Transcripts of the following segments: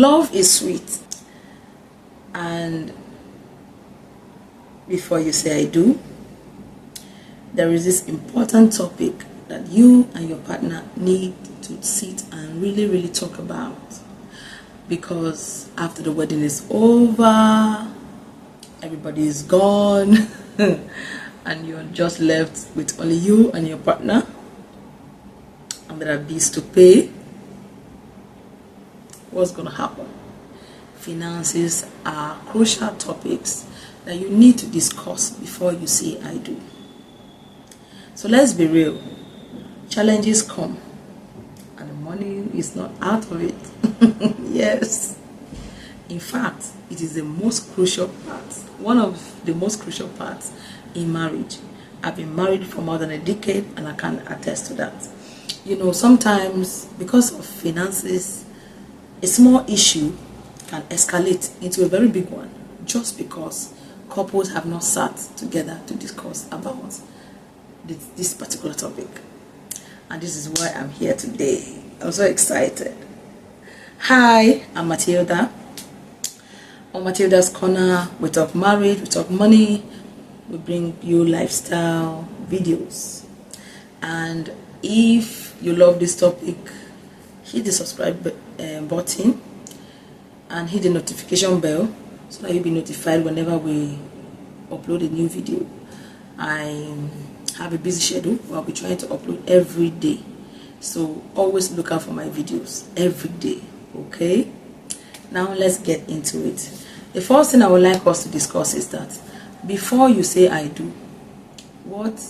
Love is sweet, and before you say I do, there is this important topic that you and your partner need to sit and really talk about, because after the wedding is over, everybody is gone and you're just left with only you and your partner, and there are bills to pay. What's going to happen? Finances are crucial topics that you need to discuss before you say I do. So let's be real. Challenges come and the money is not out of it. Yes. In fact, it is the most crucial part, one of the most crucial parts in marriage. I've been married for more than a decade and I can attest to that. You know, sometimes because of finances, a small issue can escalate into a very big one just because couples have not sat together to discuss about this particular topic. And this is why I'm here today. I'm so excited. Hi, I'm Mathilda. On Mathilda's Corner, we talk marriage, we talk money, we bring you lifestyle videos. And if you love this topic, hit the subscribe button and hit the notification bell so that you'll be notified whenever we upload a new video. I have a busy schedule, but I'll be trying to upload every day, so always look out for my videos every day. Okay, now let's get into it. The first thing I would like us to discuss is that before you say I do, what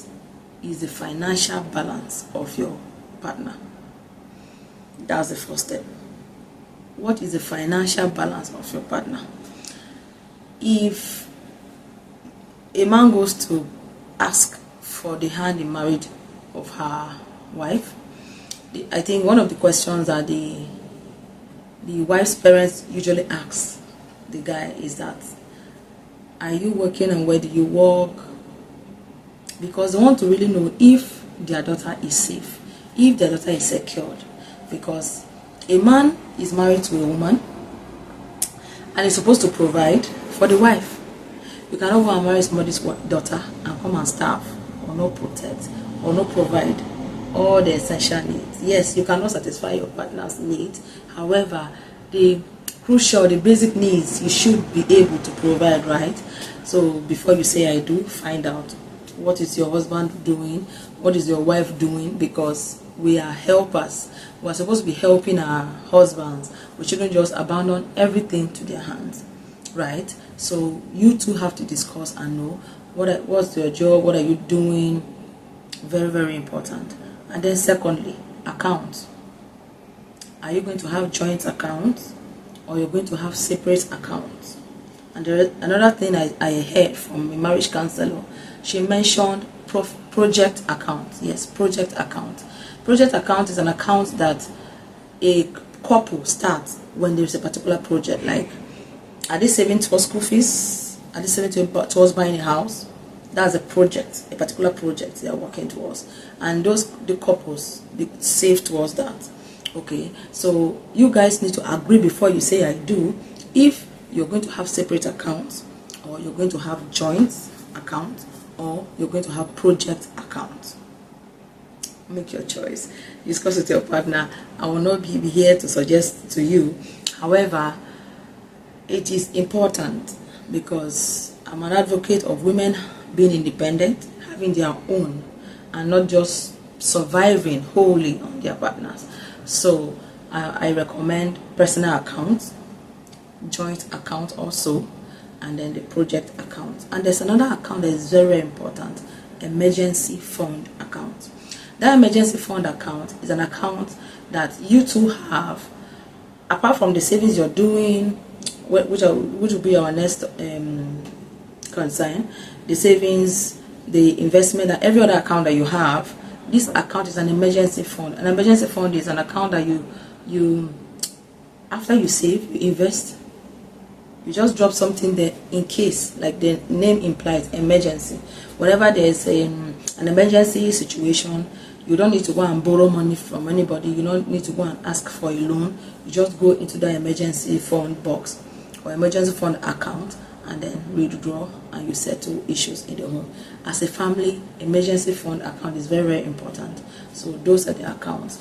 is the financial balance of your partner? That's the first step. What is the financial balance of your partner? If a man goes to ask for the hand in marriage of her wife, I think one of the questions that the wife's parents usually ask the guy is that, are you working and where do you work? Because they want to really know if their daughter is safe, if their daughter is secured. Because a man is married to a woman and is supposed to provide for the wife. You cannot go and marry somebody's daughter and come and starve or not protect or not provide all the essential needs. Yes, you cannot satisfy your partner's needs. However, the crucial, the basic needs, you should be able to provide, right? So before you say I do, find out what is your husband doing, what is your wife doing, because we are helpers. We are supposed to be helping our husbands. We shouldn't just abandon everything to their hands, right? So you two have to discuss and know what's your job, what are you doing. Very important. And then secondly, accounts. Are you going to have joint accounts or you're going to have separate accounts? And another thing I heard from a marriage counselor, she mentioned project account. Yes, project account. Project account is an account that a couple starts when there's a particular project. Like, are they saving towards school fees? Are they saving towards buying a house? That's a project, a particular project they are working towards, and the couples, they save towards that. Okay, so you guys need to agree before you say I do, if you're going to have separate accounts, or you're going to have joint accounts, or you're going to have project accounts. Make your choice. Discuss with your partner. I will not be here to suggest to you. However, it is important, because I'm an advocate of women being independent, having their own, and not just surviving wholly on their partners. So I recommend personal accounts, joint account also, and then the project account. And there's another account that is very important, emergency fund account. That emergency fund account is an account that you two have, apart from the savings you're doing, which will be our next concern, the savings, the investment, and every other account that you have. This account is an emergency fund. An emergency fund is an account that you after you save, you invest. You just drop something there in case, like the name implies, emergency. Whenever there's an emergency situation, You don't need to go and borrow money from anybody. You don't need to go and ask for a loan. You just go into the emergency fund box or emergency fund account and then withdraw, and you settle issues in the home. As a family, emergency fund account is very, very important. So those are the accounts.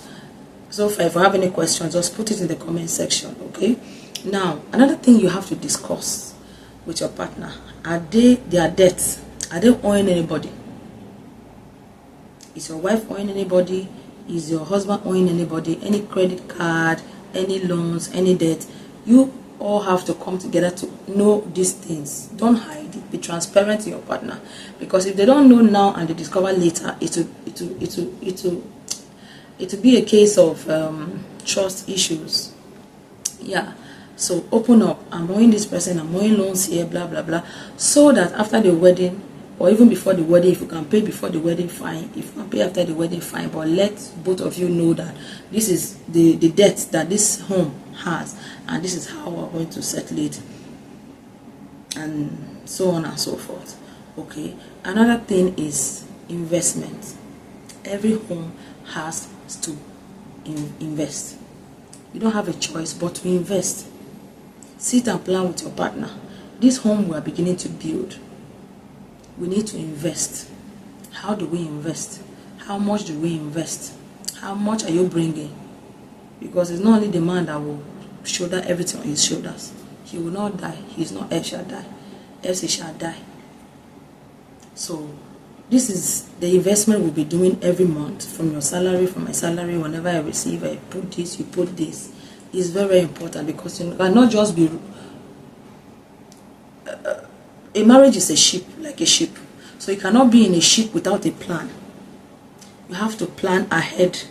So if you have any questions, just put it in the comment section, okay? Now, another thing you have to discuss with your partner, are their debts? Are they owing anybody? Is your wife owing anybody? Is your husband owing anybody? Any credit card, any loans, any debt? You all have to come together to know these things. Don't hide it. Be transparent to your partner, because if they don't know now and they discover later, it will be a case of trust issues. Yeah. So open up. I'm owing this person. I'm owing loans here. Blah blah blah. So that after the wedding, or even before the wedding, if you can pay before the wedding, fine. If you can pay after the wedding, fine. But let both of you know that this is the debt that this home has, and this is how we're going to settle it, and so on and so forth. Okay. Another thing is investment. Every home has to invest. You don't have a choice but to invest. Sit and plan with your partner. This home we are beginning to build, we need to invest. How do we invest? How much do we invest? How much are you bringing? Because it's not only the man that will shoulder everything on his shoulders. He will not die. He's not El Shaddai. Else he shall die. So this is the investment we'll be doing every month, from your salary, from my salary. Whenever I receive, I put this, you put this. It's very, very important, because you cannot just be a marriage is a ship, like a ship. So you cannot be in a ship without a plan. You have to plan ahead.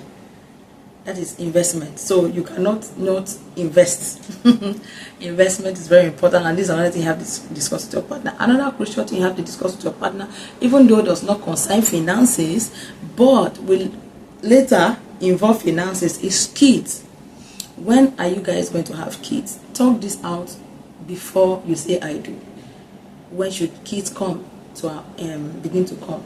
That is investment. So you cannot not invest. Investment is very important, and this is another thing you have to discuss with your partner. Another crucial thing you have to discuss with your partner, even though it does not concern finances, but will later involve finances, is kids. When are you guys going to have kids? Talk this out before you say I do. When should kids come to begin to come?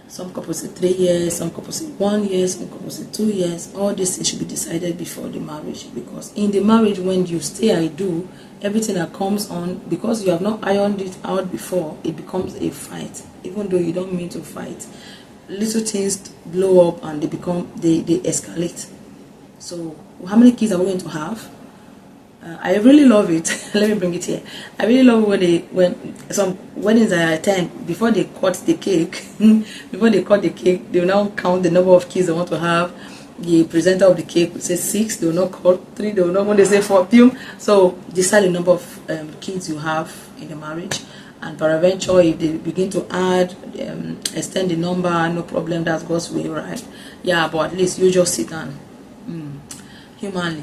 Some couples say 3 years, some couples say 1 year, some couples say 2 years. All these things should be decided before the marriage, because in the marriage, when you say I do, everything that comes on, because you have not ironed it out before, it becomes a fight, even though you don't mean to fight. Little things blow up and they escalate. So how many kids are we going to have? I really love it. Let me bring it here. I really love when some weddings I attend, before they cut the cake, they will now count the number of kids they want to have. The presenter of the cake will say 6, they will not call 3, they will not want to say 4. So decide the number of kids you have in the marriage, and peradventure, if they begin to add, extend the number, no problem, that's God's way, right? Yeah, but at least you just sit down, humanly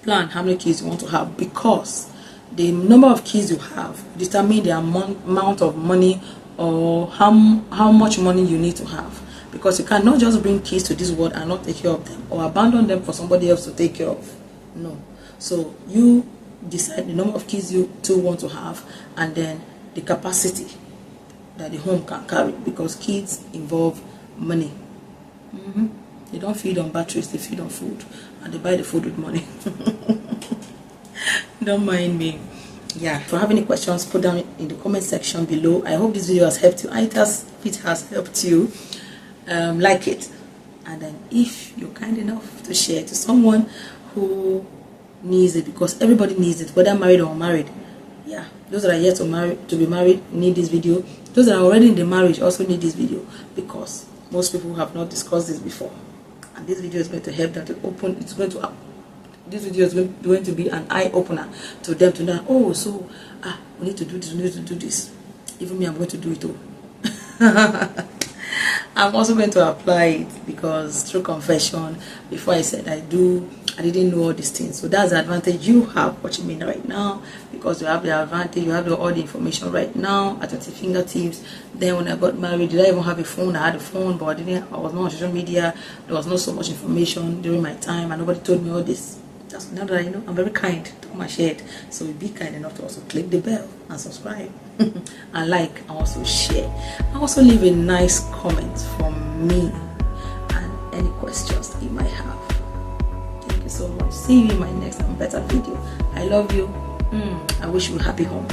plan how many kids you want to have, because the number of kids you have determine the amount of money, or how much money you need to have, because you cannot just bring kids to this world and not take care of them, or abandon them for somebody else to take care of. No. So you decide the number of kids you two want to have, and then the capacity that the home can carry, because kids involve money. They don't feed on batteries, they feed on food, and they buy the food with money. Don't mind me. Yeah, if you have any questions, put down in the comment section below. I hope this video has helped you. If it has helped you, like it, and then if you're kind enough to share to someone who needs it, because everybody needs it, whether married or unmarried. Yeah, those that are yet to be married need this video. Those that are already in the marriage also need this video, because most people have not discussed this before, and this video is going to help them to open. This video is going to be an eye opener to them to know. Oh, so we need to do this. We need to do this. Even me, I'm going to do it too. I'm also going to apply it, because through confession, before I said I didn't know all these things. So that's the advantage you have watching me right now, because you have the advantage, you have all the information right now at your fingertips. Then when I got married, did I even have a phone? I had a phone, but I was not on social media. There was not so much information during my time, and nobody told me all this. Just now that I know I'm very kind to come and share it. So be kind enough to also click the bell and subscribe and like and also share. And also leave a nice comment from me and any questions that you might have. Thank you so much. See you in my next and better video. I love you. I wish you a happy home.